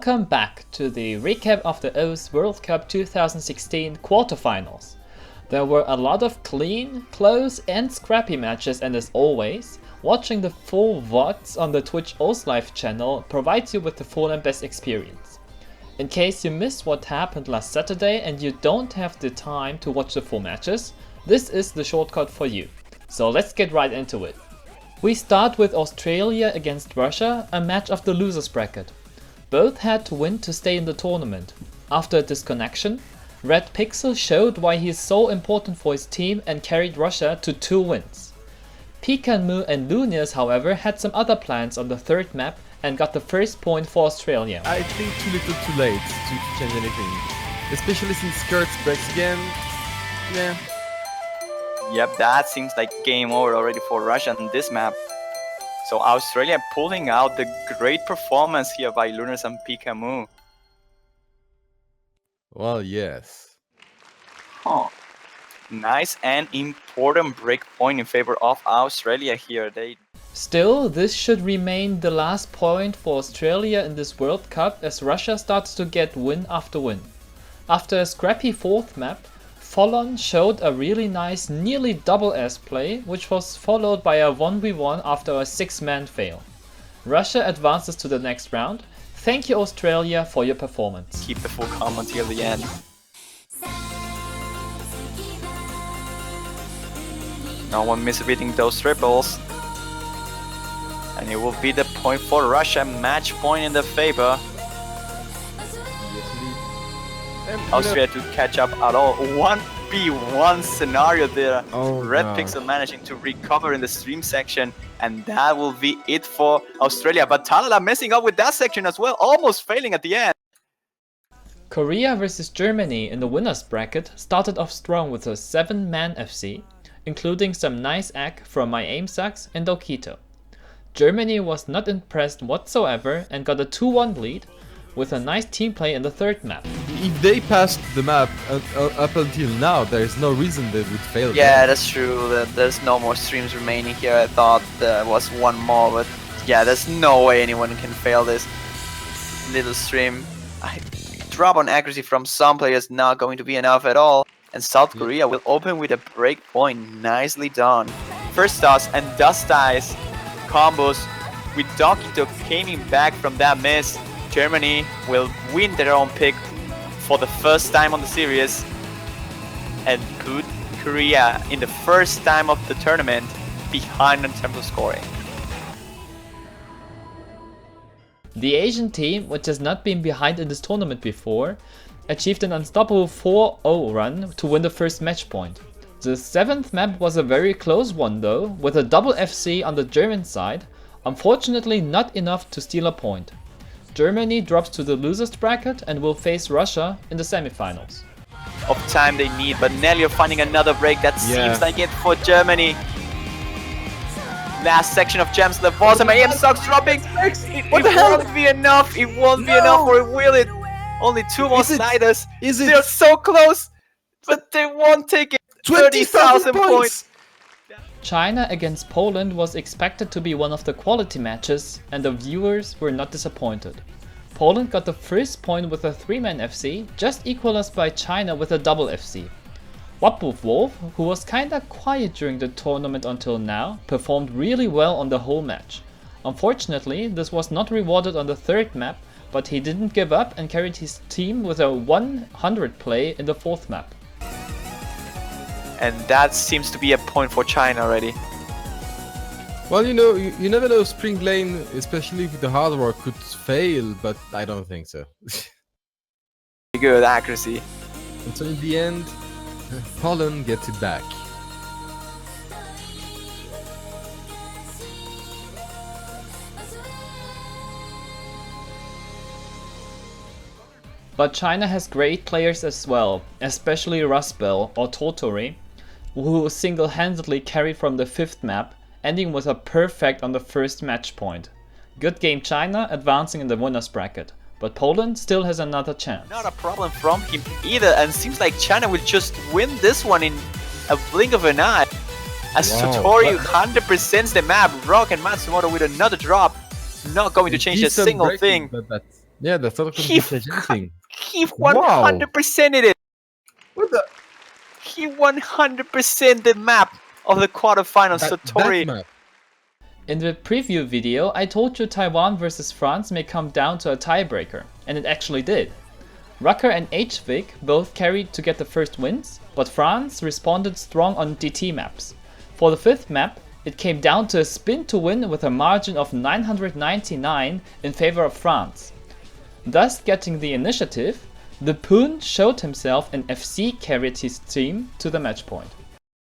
Welcome back to the recap of the O's World Cup 2016 quarterfinals. There were a lot of clean, close and scrappy matches, and as always, watching the full VODs on the Twitch O's Live channel provides you with the full and best experience. In case you missed what happened last Saturday and you don't have the time to watch the full matches, this is the shortcut for you. So let's get right into it. We start with Australia against Russia, a match of the losers bracket. Both had to win to stay in the tournament. After a disconnection, Red Pixel showed why he is so important for his team and carried Russia to 2 wins. Pikanmu and Lunis, however, had some other plans on the third map and got the first point for Australia. I think too little too late to change anything. Especially since Kurtz breaks again. Yeah. Yep, that seems like game over already for Russia on this map. So Australia pulling out the great performance here by Lunas and Pikanmu. Well, yes. Huh. Nice and important break point in favor of Australia here. Still, this should remain the last point for Australia in this World Cup as Russia starts to get win after win. After a scrappy fourth map, Fallon showed a really nice nearly double S play, which was followed by a 1v1 after a 6-man fail. Russia advances to the next round. Thank you Australia for your performance. Keep the full calm until the end. No one misreading those triples. And it will be the point for Russia, match point in the favor. Austria to catch up at all. 1v1 scenario there. Red Pixel managing to recover in the stream section, and that will be it for Australia. But Talala messing up with that section as well, almost failing at the end. Korea versus Germany in the winners bracket started off strong with a 7-man FC, including some nice act from My Aim Sucks and Okito. Germany was not impressed whatsoever and got a 2-1 lead, with a nice team play in the third map. If they passed the map up until now, there is no reason they would fail. Yeah, that's true. There's no more streams remaining here. I thought there was one more, but yeah, there's no way anyone can fail this little stream. Drop on accuracy from some players not going to be enough at all. And South Korea will open with a break point. Nicely done. First toss and dust dice combos with Dokito coming back from that miss. Germany will win their own pick for the first time on the series and put Korea in the first time of the tournament behind in terms of scoring. The Asian team, which has not been behind in this tournament before, achieved an unstoppable 4-0 run to win the first match point. The 7th map was a very close one though, with a double FC on the German side, unfortunately not enough to steal a point. Germany drops to the losers bracket and will face Russia in the semifinals. Of time they need, but Nelio finding another break that seems like it for Germany. Last section of gems left. My aim sucks dropping. It won't be enough. It won't be enough, or will it? Only 2 more sliders. They're so close, but they won't take it. 30,000 points. China against Poland was expected to be one of the quality matches, and the viewers were not disappointed. Poland got the first point with a 3-man FC, just equalized by China with a double FC. Wapuf Wolf, who was kinda quiet during the tournament until now, performed really well on the whole match. Unfortunately, this was not rewarded on the third map, but he didn't give up and carried his team with a 100 play in the fourth map. And that seems to be a point for China already. Well, you never know. Spring Lane, especially with the hard work, could fail, but I don't think so. Good accuracy. And so in the end, Poland gets it back. But China has great players as well, especially Rusbel or Totori, who single-handedly carried from the 5th map, ending with a perfect on the first match point. Good game China, advancing in the winners bracket, but Poland still has another chance. Not a problem from him either, and seems like China will just win this one in a blink of an eye. As Totori 100% the map, Rock and Matsumoto with another drop, not going to change a single thing. Yeah, that's not going to He be anything. He 100%ed it. What the? He 100% the map of the quarterfinals. Satori. That map. In the preview video, I told you Taiwan versus France may come down to a tiebreaker, and it actually did. Rucker and HVIC both carried to get the first wins, but France responded strong on DT maps. For the fifth map, it came down to a spin to win with a margin of 999 in favor of France. Thus getting the initiative, the Poon showed himself and FC carried his team to the match point.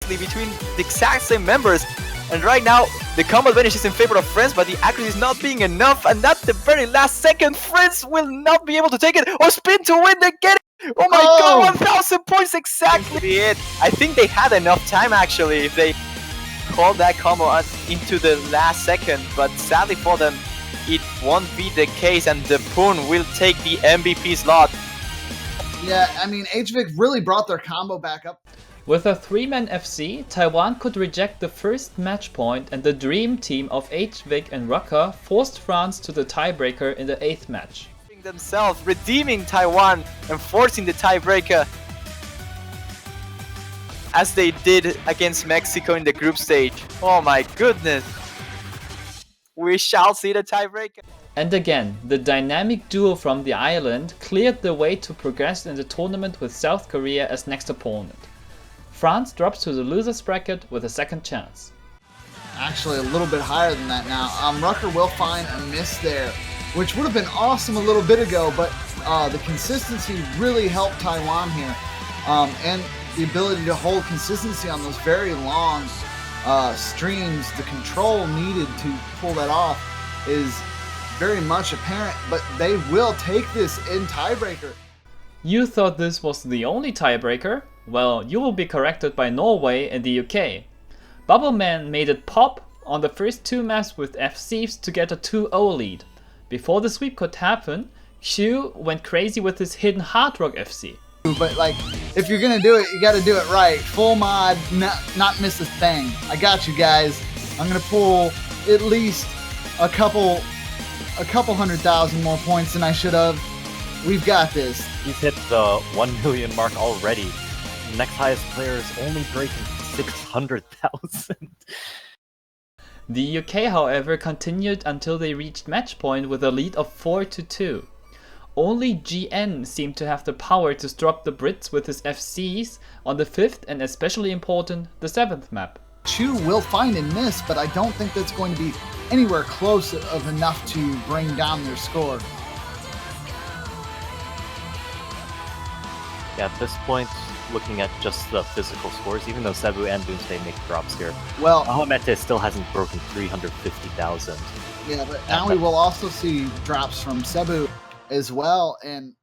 Between the exact same members, and right now the combo advantage is in favor of France, but the accuracy is not being enough, and at the very last second France will not be able to take it, or spin to win, they get it! Oh my god, 1000 points exactly it! I think they had enough time actually if they called that combo into the last second, but sadly for them it won't be the case, and the Poon will take the MVP slot. Yeah, I mean, HVIC really brought their combo back up. With a 3-man FC, Taiwan could reject the first match point, and the dream team of HVIC and Rucker forced France to the tiebreaker in the 8th match. Themselves redeeming Taiwan and forcing the tiebreaker, as they did against Mexico in the group stage. Oh my goodness. We shall see the tiebreaker. And again, the dynamic duo from the island cleared the way to progress in the tournament with South Korea as next opponent. France drops to the losers bracket with a second chance. Actually, a little bit higher than that now. Rucker will find a miss there, which would have been awesome a little bit ago, but the consistency really helped Taiwan here. And the ability to hold consistency on those very long streams, the control needed to pull that off is very much apparent, but they will take this in tiebreaker. You thought this was the only tiebreaker? Well, you will be corrected by Norway and the UK. Bubbleman made it pop on the first 2 maps with FCs to get a 2-0 lead. Before the sweep could happen, Q went crazy with his hidden Hard Rock FC. But like, if you're gonna do it, you gotta do it right. Full mod, not miss a thing. I got you guys. I'm gonna pull at least a couple 100,000 more points than I should have. We've got this. He's hit the 1 million mark already. The next highest player is only breaking 600,000. The UK, however, continued until they reached match point with a lead of 4-2. Only GN seemed to have the power to stop the Brits with his FCs on the 5th and especially important, the 7th map. Chu will find and miss, but I don't think that's going to be anywhere close of enough to bring down their score. Yeah, at this point, looking at just the physical scores, even though Cebu and Doomsday make drops here, Well, Ahomete still hasn't broken 350,000. yeah, but now we will also see drops from Cebu as well, and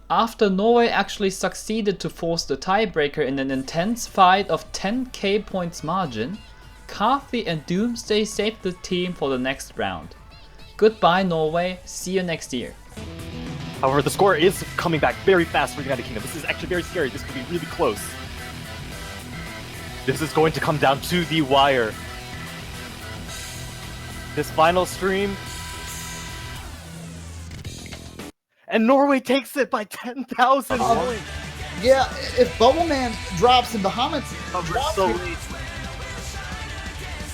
After Norway actually succeeded to force the tiebreaker in an intense fight of 10k points margin, Carthy and Doomsday saved the team for the next round. Goodbye Norway, see you next year. However, the score is coming back very fast for United Kingdom. This is actually very scary. This could be really close. This is going to come down to the wire. This final stream. And Norway takes it by 10,000 points. yeah, if Bubbleman drops and Bahamut drops, So late.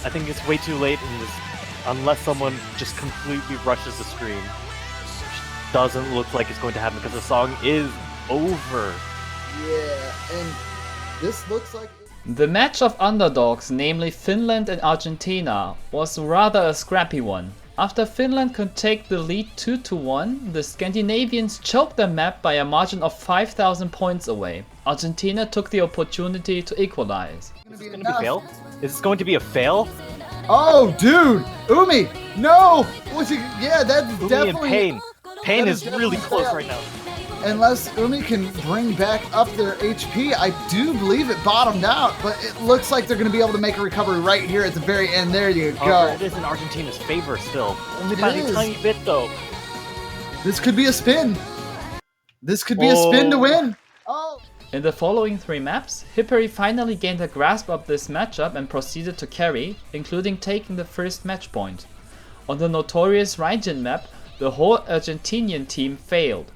I think it's way too late in this, unless someone just completely rushes the stream. Doesn't look like it's going to happen because the song is over. yeah, and this looks like The match of underdogs, namely Finland and Argentina, was rather a scrappy one. After Finland could take the lead 2-1, the Scandinavians choked the map by a margin of 5,000 points away. Argentina took the opportunity to equalize. Is this going to be a fail? Is this going to be a fail? Oh, dude! Umi! No! Was it? Yeah, that's Umi and definitely... Pain. Pain that is is really definitely close fail. right now. Unless Umi can bring back up their HP, I do believe it bottomed out, but it looks like they're going to be able to make a recovery right here at the very end. There you However, go. it is in Argentina's favor still. Only It by is. a tiny bit though. This could be a spin. This could be a spin to Oh. win. Oh. In the following 3 maps, Hippery finally gained a grasp of this matchup and proceeded to carry, including taking the first match point. On the notorious Raijin map, The whole Argentinian team failed.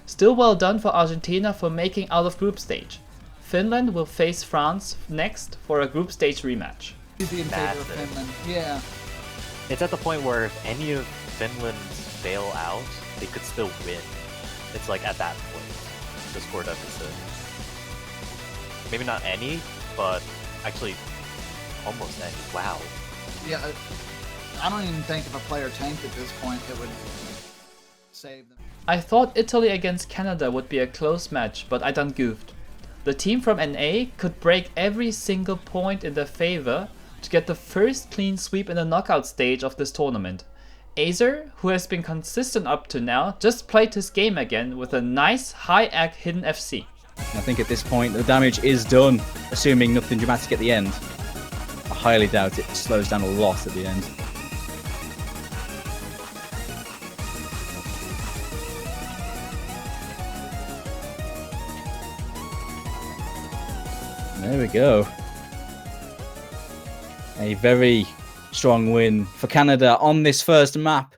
Still well done for Argentina for making out of group stage. Finland will face France next for a group stage rematch. He'd be in favor of Finland. Yeah. It's at the point where if any of Finland's fail out, they could still win. It's like at that point, the score deficit. Maybe not any, but actually almost any. Wow. Yeah. I don't even think if a player tanked at this point, it would save them. I thought Italy against Canada would be a close match, but I done goofed. The team from NA could break every single point in their favor to get the first clean sweep in the knockout stage of this tournament. Azer, who has been consistent up to now, just played his game again with a nice high ag hidden FC. I think at this point the damage is done, assuming nothing dramatic at the end. I highly doubt it slows down a lot at the end. There we go. A very strong win for Canada on this first map.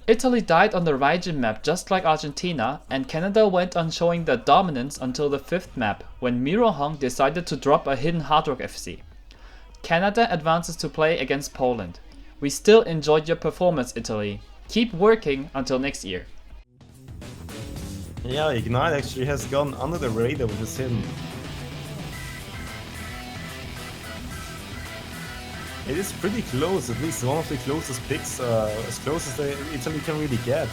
Italy died on the Raijin map just like Argentina, and Canada went on showing their dominance until the 5th map, when Mirohong decided to drop a hidden Hard Rock FC. Canada advances to play against Poland. We still enjoyed your performance, Italy. Keep working until next year. Yeah, Ignite actually has gone under the radar with this hidden. It is pretty close, at least one of the closest picks, as close as Italy can really get.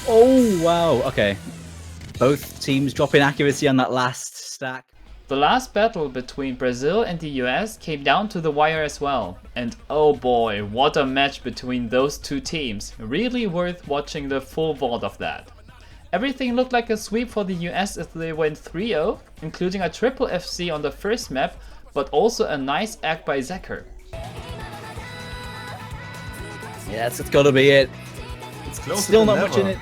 Oh, wow. Okay. Both teams dropping accuracy on that last stack. The last battle between Brazil and the US came down to the wire as well. And oh boy, what a match between those two teams. Really worth watching the full VOD of that. Everything looked like a sweep for the US as they went 3-0, including a triple FC on the first map, but also a nice act by Zeker. Yes, it's gotta be it. It's closer Still than not much in ever. it.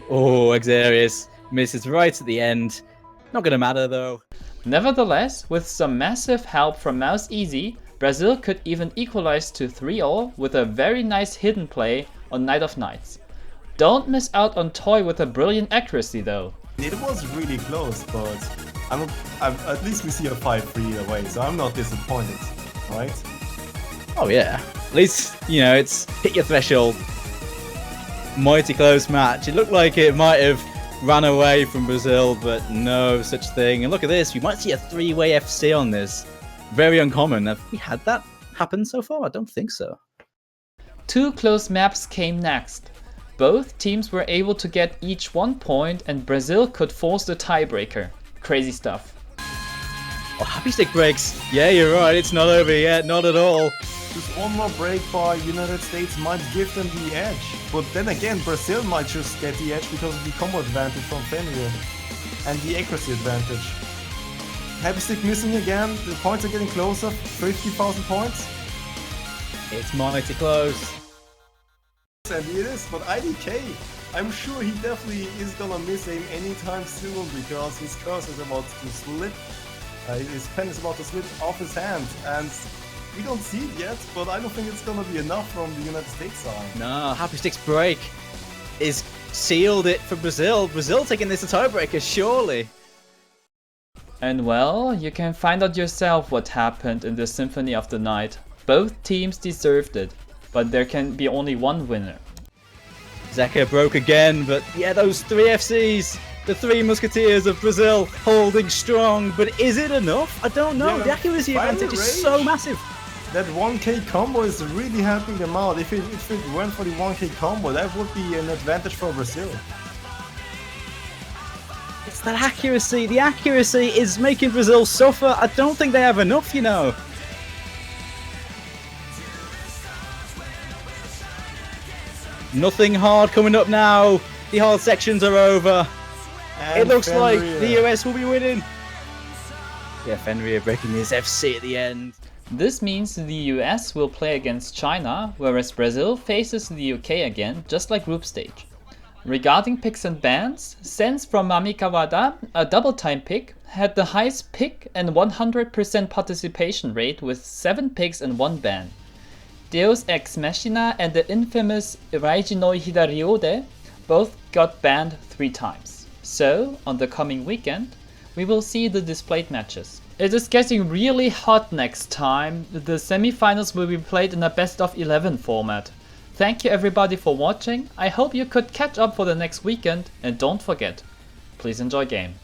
Oh, Xarius misses right at the end. Not gonna matter though. Nevertheless, with some massive help from Mouse Easy, Brazil could even equalize to 3-0 with a very nice hidden play on Night of Nights. Don't miss out on Toy with a brilliant accuracy though. It was really close, but at least we see a 5-3 away, so I'm not disappointed, right? Oh yeah. At least, you know, it's hit your threshold. Mighty close match. It looked like it might have ran away from Brazil, but no such thing. And look at this, we might see a 3-way FC on this. Very uncommon. Have we had that happen so far? I don't think so. Two close maps came next. Both teams were able to get each 1 point and Brazil could force the tiebreaker. Crazy stuff. Oh, happy stick breaks. Yeah, you're right. It's not over yet. Not at all. Just one more break by United States might give them the edge. But then again, Brazil might just get the edge because of the combo advantage from Fenrir and the accuracy advantage. Happy stick missing again. The points are getting closer. 50,000 points. It's mighty close. And it is, but IDK, I'm sure he definitely is gonna miss him anytime soon because his curse is about to slip. His pen is about to slip off his hand, and we don't see it yet, but I don't think it's gonna be enough from the United States side. No, happy stick's break is sealed it for Brazil. Brazil taking this a tiebreaker, surely. And well, you can find out yourself what happened in the Symphony of the Night. Both teams deserved it, but there can be only one winner. Zeker broke again, but yeah, those 3 FCs, the 3 Musketeers of Brazil holding strong, but is it enough? I don't know. Yeah, the accuracy final advantage is range. so massive. That 1k combo is really helping them out. If it went for the 1k combo, that would be an advantage for Brazil. It's that accuracy. The accuracy is making Brazil suffer. I don't think they have enough, you know. Nothing hard coming up now. The hard sections are over. And It looks like Fenrir. the US will be winning. Yeah, Fenrir breaking his FC at the end. This means the US will play against China, whereas Brazil faces the UK again, just like group stage. Regarding picks and bans, Sense from Mamikawada, a double time pick, had the highest pick and 100% participation rate with 7 picks and 1 ban. Deus Ex Machina and the infamous Raijinoi Hidariode both got banned 3 times. So, on the coming weekend, we will see the displayed matches. It is getting really hot next time. The semifinals will be played in a best of 11 format. Thank you everybody for watching. I hope you could catch up for the next weekend, and don't forget, please enjoy game.